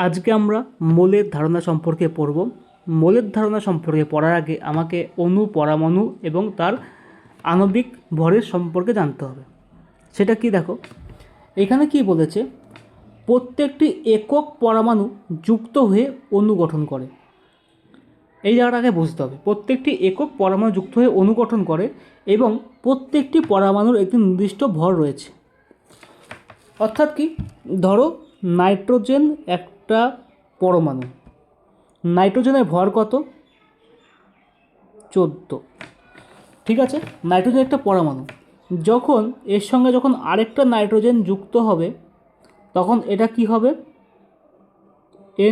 আজকে আমরা মোলের ধারণা সম্পর্কে পড়ব। মোলের ধারণা সম্পর্কে পড়ার আগে আমাকে অণু, পরমাণু এবং তার আণবিক ভরের সম্পর্কে জানতে হবে। সেটা কি দেখো, এখানে কি বলেছে, প্রত্যেকটি একক পরমাণু যুক্ত হয়ে অণু গঠন করে। এই জায়গাটাকে বুঝতে হবে, প্রত্যেকটি একক পরমাণু যুক্ত হয়ে অণু গঠন করে এবং প্রত্যেকটি পরমাণুর একটি নির্দিষ্ট ভর রয়েছে। অর্থাৎ কি, ধরো নাইট্রোজেন একটা পরমাণু, নাইট্রোজেনের ভর কত? 14। ঠিক আছে, নাইট্রোজেন একটা পরমাণু, যখন এর সঙ্গে যখন আরেকটা নাইট্রোজেন যুক্ত হবে তখন এটা কি হবে?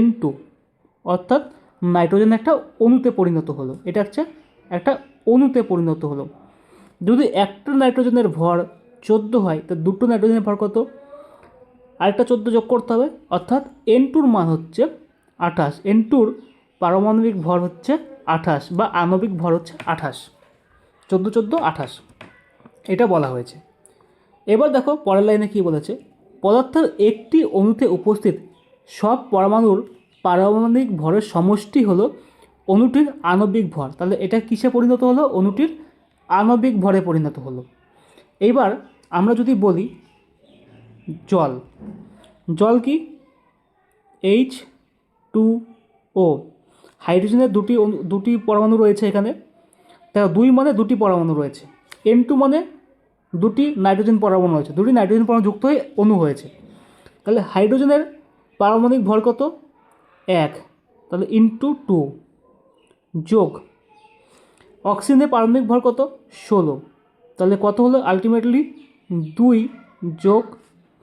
N2, অর্থাৎ নাইট্রোজেন একটা অণুতে পরিণত হলো। এটা হচ্ছে একটা অণুতে পরিণত হলো। যদি একটা নাইট্রোজেনের ভর 14 হয় তো দুটো নাইট্রোজেনের ভর কত? আরেকটা 14 যোগ করতে হবে, অর্থাৎ N2-র মান হচ্ছে 28। N2-র পারমাণবিক ভর হচ্ছে 28 বা আণবিক ভর হচ্ছে 28। 14 14 28 এটা বলা হয়েছে। এবার দেখো পরের লাইনে কি বলেছে, পদার্থের একটি অণুতে উপস্থিত সব পরমাণুর পারমাণবিক ভরের সমষ্টি হলো অণুটির আণবিক ভর। তাহলে এটা কিসে পরিণত হলো? অণুটির আণবিক ভরে পরিণত হলো। এইবার আমরা যদি বলি জল, জল কি? H2O, হাইড্রোজেনের দুটি পরমাণু রয়েছে এখানে, তার 2 মানে দুটি পরমাণু রয়েছে। N2 মানে দুটি নাইট্রোজেন পরমাণু রয়েছে, দুটি নাইট্রোজেন পরমাণু যুক্ত হয়ে অণু হয়েছে। তাহলে হাইড্রোজেনের পারমাণবিক ভর কত? 1, তাহলে ইন্টু 2 যোগ অক্সিজেনের পারমাণবিক ভর কত? 16, তাহলে কত হলো আলটিমেটলি? 2 যোগ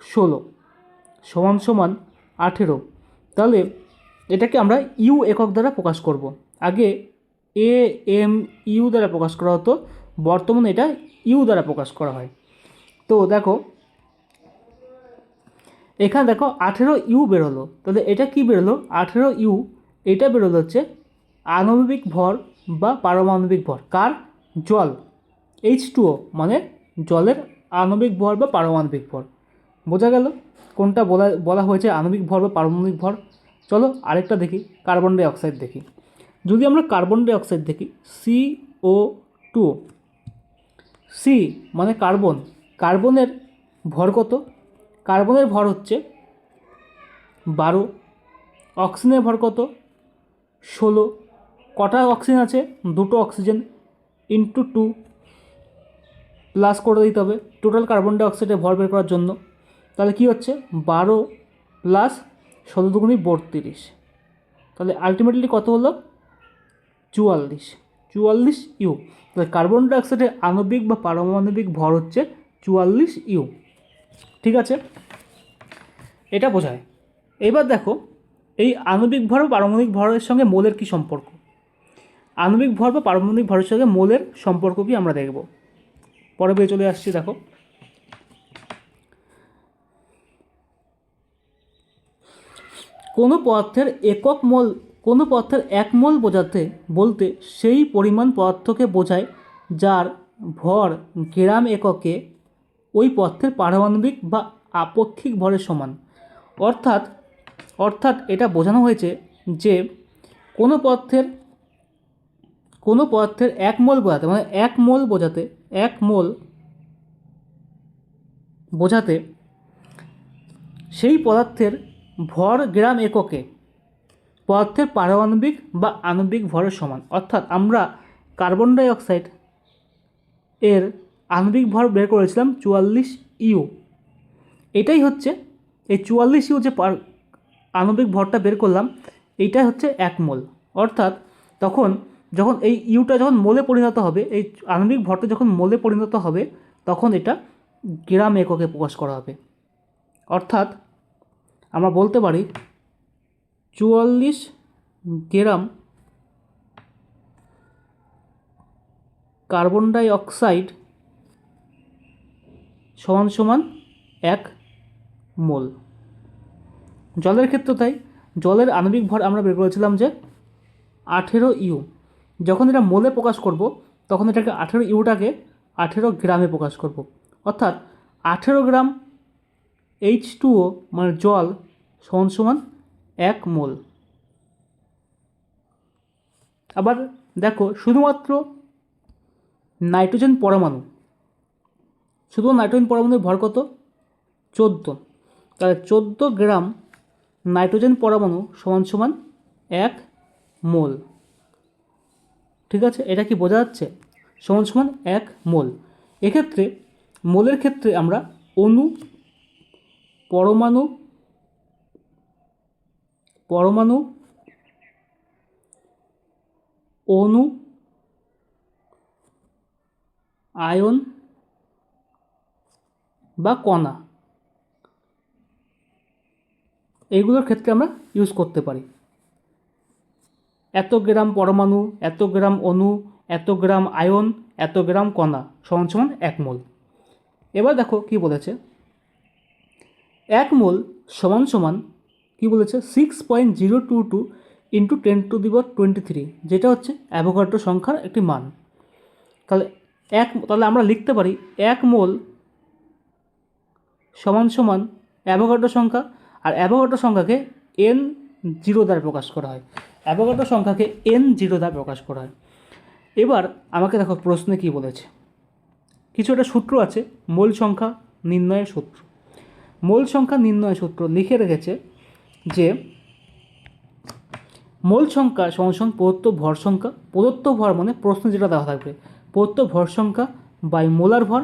16 সমান সমান 18। তাহলে এটাকে আমরা ইউ একক দ্বারা প্রকাশ করব। আগে AMU দ্বারা প্রকাশ করা হতো, বর্তমানে এটা ইউ দ্বারা প্রকাশ করা হয়। তো দেখো এখানে দেখো 18U বেরোলো, তাহলে এটা কি বেরোলো? 18U, এটা বেরোলো হচ্ছে আণবিক ভর বা পারমাণবিক ভর। কার? জল। H2O মানে জলের আণবিক ভর বা পারমাণবিক ভর। বোঝা গেল কোনটা বলা হয়েছে আণবিক ভর বা পারমাণবিক ভর? চলো আরেকটা দেখি, কার্বন ডাই অক্সাইড দেখি। যদি আমরা কার্বন ডাই অক্সাইড দেখি, CO2, সি মানে কার্বন, কার্বনের ভর কত? কার্বনের ভর হচ্ছে 12। অক্সিজেনের ভর কত? 16। কটা অক্সিজেন আছে? দুটো অক্সিজেন, ইন্টু 2 প্লাস করে দিতে হবে টোটাল কার্বন ডাই অক্সাইডের ভর বের করার জন্য। তাহলে কি হচ্ছে? 12 প্লাস 16 দুগুণি 32। তাহলে আলটিমেটলি কত হলো? 44U। তাহলে কার্বন ডাই অক্সাইডের আণবিক বা পারমাণবিক ভর হচ্ছে 44U। ঠিক আছে, এটা বোঝায়। এবার দেখো এই আণবিক ভর বা পারমাণবিক ভরের সঙ্গে মোলের কী সম্পর্ক? আণবিক ভর বা পারমাণবিক ভরের সঙ্গে মোলের সম্পর্ক কি আমরা দেখব। পরে পেয়ে চলে আসছি। দেখো কোনো পদার্থের একক মোল, কোনো পদার্থের 1 মোল বলতে সেই পরিমাণ পদার্থকে বোঝায় যার ভর গ্রাম এককে ওই পদার্থের পারমাণবিক বা আপেক্ষিক ভরের সমান। অর্থাৎ এটা বোঝানো হয়েছে যে কোনো পদার্থের 1 মোল বোঝাতে, মানে 1 মোল বোঝাতে সেই পদার্থের ভর গ্রাম এককে পদার্থের পারমাণবিক বা আণবিক ভরের সমান। অর্থাৎ আমরা কার্বন ডাই অক্সাইড এর আণবিক ভর বের করেছিলাম 44U। এটাই হচ্ছে এই 44U যে আণবিক ভরটা বের করলাম, এইটাই হচ্ছে 1 মোল। অর্থাৎ যখন এই ইউটা যখন মোলে পরিণত হবে, এই আণবিক ভরটা যখন মোলে পরিণত হবে তখন এটা গ্রাম এককে প্রকাশ করা হবে। অর্থাৎ আমরা বলতে পারি 44 গ্রাম কার্বন ডাই অক্সাইড সমান সমান 1 মোল। জলের ক্ষেত্রে তাই, জলের আণবিক ভর আমরা বের করেছিলাম যে 18U। যখন এটা মোলে প্রকাশ করব তখন এটাকে 18Uটাকে 18 গ্রামে প্রকাশ করব। অর্থাৎ 18 গ্রাম H2O মানে জল সমান সমান 1 মোল। আবার দেখো শুধুমাত্র নাইট্রোজেন পরমাণু, শুধু নাইট্রোজেন পরমাণুর ভর কত? 14। তাহলে 14 গ্রাম নাইট্রোজেন পরমাণু সমান সমান 1 মোল। ঠিক আছে, এটা কি বোঝা যাচ্ছে? সমান সমান 1 মোল। এক্ষেত্রে মোলের ক্ষেত্রে আমরা অণু, পরমাণু, পরমাণু, অণু, আয়ন বা কণা, এইগুলোর ক্ষেত্রে আমরা ইউজ করতে পারি। এত গ্রাম পরমাণু, এত গ্রাম অণু, এত গ্রাম আয়ন, এত গ্রাম কণা সমান সমান 1 মোল। এবার দেখো কি বলেছে, 1 মোল সমান সমান কি বলেছে 6.022 ইন্টু 10⁻23, যেটা হচ্ছে অ্যাভোগাড্রো সংখ্যার একটি মান। তাহলে আমরা লিখতে পারি 1 মোল সমান সমান অ্যাভোগাড্রো সংখ্যা, আর অ্যাভোগাড্রো সংখ্যাকে N0 দ্বারা প্রকাশ করা হয়। অ্যাভোগাড্রো সংখ্যাকে N0 দ্বারা প্রকাশ করা হয়। এবার আমাকে দেখো প্রশ্নে কি বলেছে, কিছু একটা সূত্র আছে, মোল সংখ্যা নির্ণয়ের সূত্র। মোল সংখ্যা নির্ণয়ের সূত্র লিখে রেখেছে যে মোল সংখ্যা সমান সমান প্রদত্ত ভর সংখ্যা, প্রদত্ত ভর মানে প্রশ্নে যেটা দেওয়া থাকবে প্রদত্ত ভর সংখ্যা বাই মোলার ভর,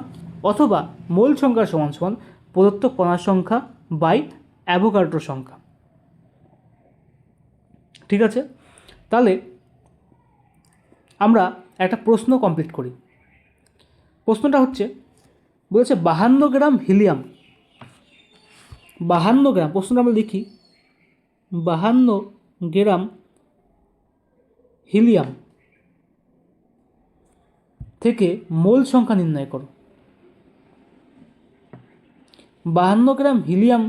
অথবা মোল সংখ্যা সমান সমান প্রদত্ত কণার সংখ্যা বাই অ্যাভোগাড্রো সংখ্যা। ঠিক আছে, তাহলে আমরা একটা প্রশ্ন কমপ্লিট করি। প্রশ্নটা হচ্ছে বলেছে 52 গ্রাম হিলিয়াম, 52 গ্রাম, প্রশ্নটা আমরা লিখি 52 গ্রাম হিলিয়াম থেকে মোল সংখ্যা নির্ণয় করো। 52 গ্রাম হিলিয়াম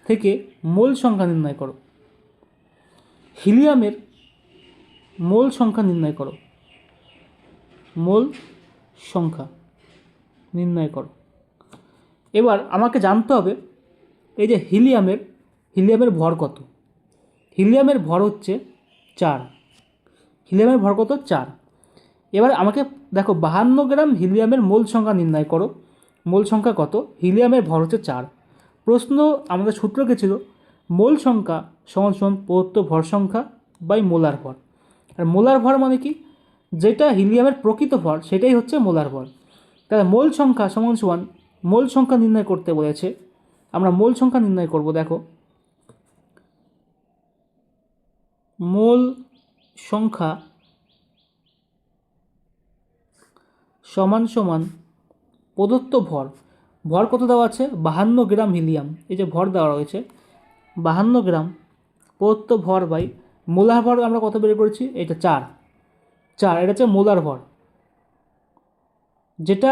থেকে মোল সংখ্যা নির্ণয় করো। হিলিয়ামের মোল সংখ্যা নির্ণয় করো, মোল সংখ্যা নির্ণয় করো। এবার আমাকে জানতে হবে এই যে হিলিয়ামের ভর কত। হিলিয়ামের ভর হচ্ছে 4, হিলিয়ামের ভর কত? 4। এবার আমাকে দেখো 52 গ্রাম হিলিয়ামের মোল সংখ্যা নির্ণয় করো। মোল সংখ্যা কত? হিলিয়ামের ভর হচ্ছে 4। প্রশ্ন আমাদের সূত্র কে ছিল মোল সংখ্যা সমান সমান প্রদত্ত ভর সংখ্যা বাই মোলার ভর। আর মোলার ভর মানে কি? যেটা হিলিয়ামের প্রকৃত ভর সেটাই হচ্ছে মোলার ভর। তাহলে মোল সংখ্যা সমান সমান মোল সংখ্যা নির্ণয় করতে বলেছে, আমরা মোল সংখ্যা নির্ণয় করব। দেখো মোল সংখ্যা সমান সমান প্রদত্ত ভর, ভর কত দেওয়া আছে? 52 গ্রাম হিলিয়াম, এই যে ভর দেওয়া রয়েছে 52 গ্রাম, প্রদত্ত ভর বাই মোলার ভর আমরা কত বের করেছি? এটা 4, এটা হচ্ছে মোলার ভর। যেটা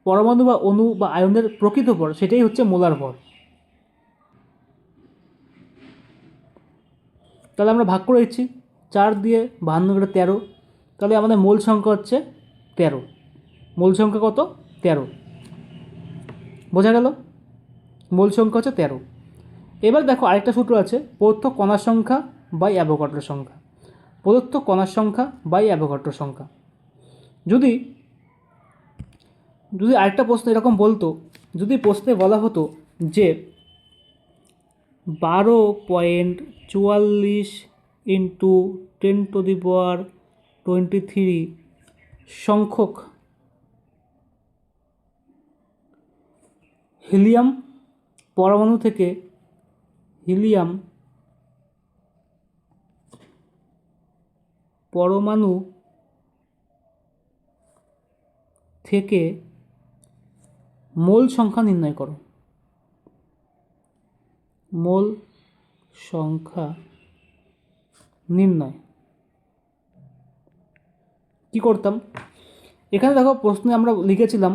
পরমাণু বা অণু বা আয়নের প্রকৃত ভর সেটাই হচ্ছে মোলার ভর। তাহলে আমরা ভাগ করে দিচ্ছি 4 দিয়ে 52 করে 13, তাহলে আমাদের মোল সংখ্যা হচ্ছে 13। মোল সংখ্যা কত? 13। বোঝা গেল? মোল সংখ্যা হচ্ছে 13। এবার দেখো আরেকটা সূত্র আছে, প্রদত্ত কণার সংখ্যা বাই অ্যাভোগাড্রো সংখ্যা। প্রদত্ত কণার সংখ্যা বাই অ্যাভোগাড্রো সংখ্যা। যদি আরেকটা প্রশ্ন এরকম বলতো, যদি প্রশ্নে বলা হতো যে 12.44 ইন্টু 10⁻23 সংখ্যক হিলিয়াম পরমাণু থেকে মোল সংখ্যা নির্ণয় করো। মোল সংখ্যা নির্ণয় কি করতাম? এখানে দেখো প্রশ্নে আমরা লিখেছিলাম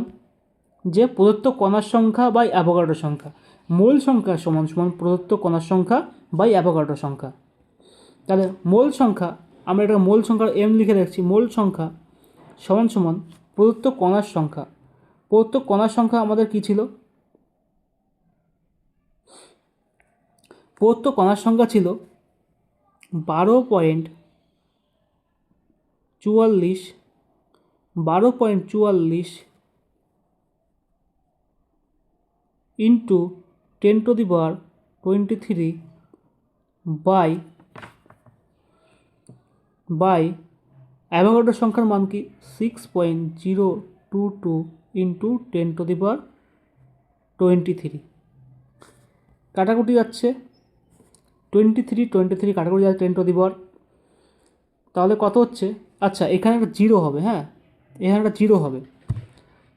যে প্রদত্ত কণার সংখ্যা বাই অ্যাভোগাড্রো সংখ্যা, মোল সংখ্যা সমান সমান প্রদত্ত কণার সংখ্যা বাই অ্যাভোগাড্রো সংখ্যা। তাহলে মোল সংখ্যা, আমরা এটা মোল সংখ্যার এম লিখে রাখছি, মোল সংখ্যা সমান সমান প্রদত্ত কণার সংখ্যা। প্রদত্ত কণার সংখ্যা আমাদের কি ছিল? প্রদত্ত কণার সংখ্যা ছিল 12.44 ইন্টু 10^23 বাই অ্যাভোগাড্রো সংখ্যার মান কি 6.022 ইন্টু 10^23। কাটাকুটি যাচ্ছে 23 কাটাকুটি যাচ্ছে 10^, তাহলে কত হচ্ছে? আচ্ছা, এখানে একটা জিরো হবে, হ্যাঁ এখানে একটা জিরো হবে,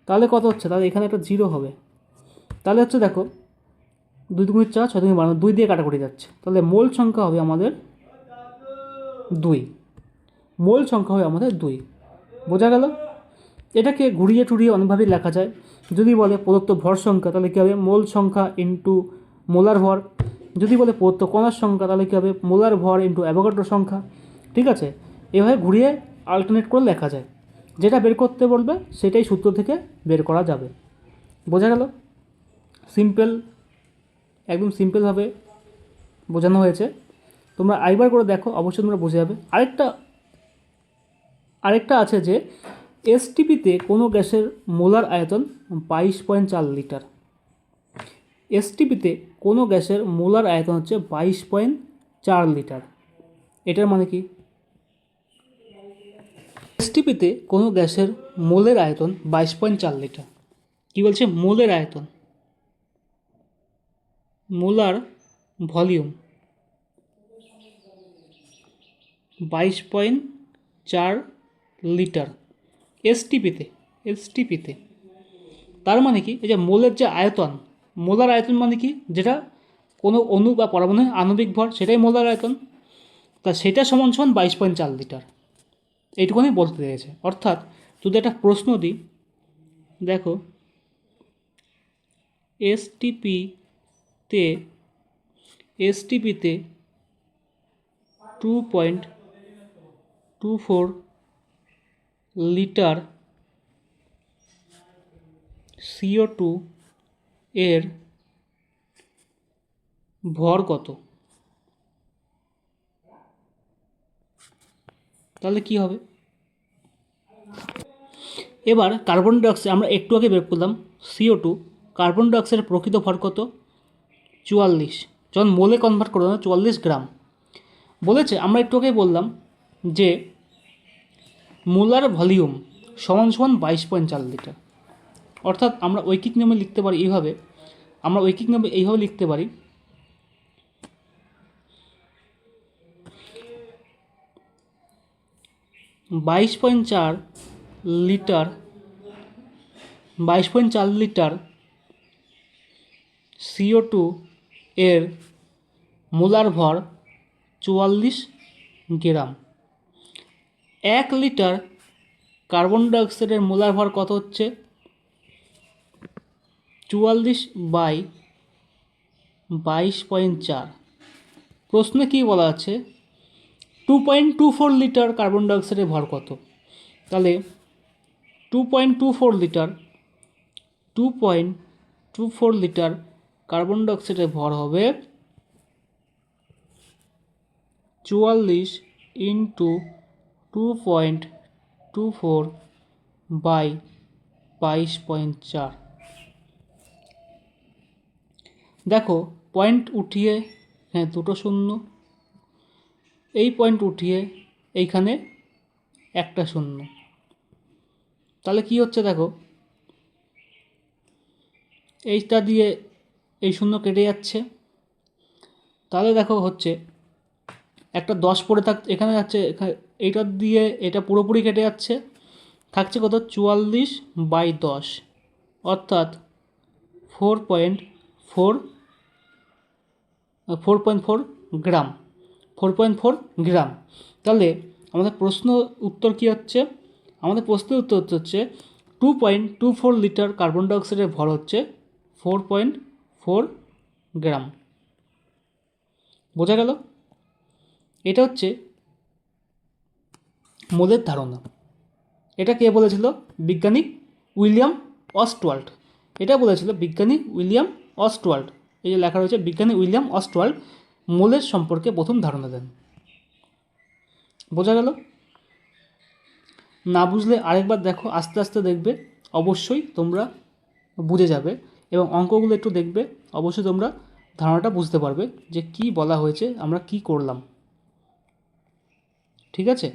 তাহলে কত হচ্ছে? তাহলে এখানে একটা জিরো হবে, তাহলে হচ্ছে দেখো 2 × 4 6 × 12, 2 দিয়ে কাটাকুটি যাচ্ছে, তাহলে মোল সংখ্যা হবে আমাদের 2, মোল সংখ্যা হবে আমাদের 2। বোঝা গেল? এটাকে ঘুরিয়ে টুরিয়ে অনেকভাবেই লেখা যায়। যদি বলে প্রদত্ত ভর সংখ্যা, তাহলে কী হবে? মোল সংখ্যা ইন্টু মোলার ভর। যদি বলে প্রদত্ত কণার সংখ্যা, তাহলে কী হবে? মোলার ভর ইন্টু অ্যাভোগাড্রো সংখ্যা। ঠিক আছে, এভাবে ঘুরিয়ে আল্টারনেট করে লেখা যায়। যেটা বের করতে বলবে সেটাই সূত্র থেকে বের করা যাবে। বোঝা গেল? সিম্পল, একদম সিম্পলভাবে বোঝানো হয়েছে। তোমরা আরেকবার করে দেখো, অবশ্যই তোমরা বুঝে যাবে। আরেকটা আছে যে এসটিপিতে কোনো গ্যাসের মোলার আয়তন 22.4 লিটার। এসটিপিতে কোনো গ্যাসের মোলার আয়তন হচ্ছে 22.4 লিটার। এটার মানে কি? এসটিপিতে কোনো গ্যাসের মোলের আয়তন 22.4 লিটার। কী বলছে? মোলের আয়তন, মোলার ভলিউম 22.4 লিটার এসটিপিতে। তার মানে কি? এই যে মোলের যে আয়তন, মোলার আয়তন মানে কি? যেটা কোনো অণু বা পরমাণুর আণবিক ভর, সেটাই মোলার আয়তন। তা সেটা সমান 22.4 লিটার। এইটুকুনি বলতে পেরেছে। অর্থাৎ যদি একটা প্রশ্ন দিই, দেখো এসটিপিতে 2.24 লিটার CO2 এর ভর কত? তাহলে কি হবে? এবার কার্বন ডাইঅক্সাইড আমরা একটু আগে বের করলাম, CO2, কার্বন ডাইঅক্সাইডের প্রকৃত ভর কত? 44। যখন মোলে কনভার্ট করবো না, 44 গ্রাম বলেছে। আমরা একটু আগে বললাম যে মোলার ভলিউম সমান 22.4 লিটার। অর্থাৎ আমরা ঐকিক নিয়মে লিখতে পারি এইভাবে, 22.4 লিটার CO2 এর মোলার ভর 44 গ্রাম। 1 লিটার কার্বন ডাইঅক্সাইডের মোলার ভর কত হচ্ছে? 44/22.4। প্রশ্নে কী বলা আছে? 2.24 লিটার কার্বন ডাইঅক্সাইডের ভর কত? তাহলে 2.24 লিটার কার্বন ডাইঅক্সাইডের ভর হবে 44 × 2.24/22.4। দেখো পয়েন্ট উঠিয়ে, হ্যাঁ দুটো শূন্য, এই পয়েন্ট উঠিয়ে এইখানে একটা শূন্য, তাহলে কি হচ্ছে? দেখো এইটা দিয়ে এই শূন্য কেটে যাচ্ছে, তাহলে দেখো হচ্ছে একটা 10 পড়ে এখানে যাচ্ছে, এইটা দিয়ে এটা পুরোপুরি কেটে যাচ্ছে, থাকছে কত? 44/10, অর্থাৎ 4.4 গ্রাম। 4.4 গ্রাম। তাহলে আমাদের প্রশ্ন উত্তর কী হচ্ছে? আমাদের প্রশ্নের উত্তর হচ্ছে 2.24 লিটার কার্বন ডাইঅক্সাইডের ভর হচ্ছে 4.4 গ্রাম। বোঝা গেল? এটা হচ্ছে মোলের ধারণা। এটা কে বলেছিল? বিজ্ঞানী উইলিয়াম অস্টওয়াল্ড। এটা বলেছিল বিজ্ঞানী উইলিয়াম অস্টওয়াল্ড। এই যে লেখা রয়েছে, বিজ্ঞানী উইলিয়াম অস্টওয়াল্ড মোলের সম্পর্কে প্রথম ধারণা দেন। বোঝা গেল? না বুঝলে আরেকবার দেখো, আস্তে আস্তে দেখবে, অবশ্যই তোমরা বুঝে যাবে। এবং অঙ্কগুলো একটু দেখবে, অবশ্যই তোমরা ধারণাটা বুঝতে পারবে যে কি বলা হয়েছে, আমরা কি করলাম। ঠিক আছে?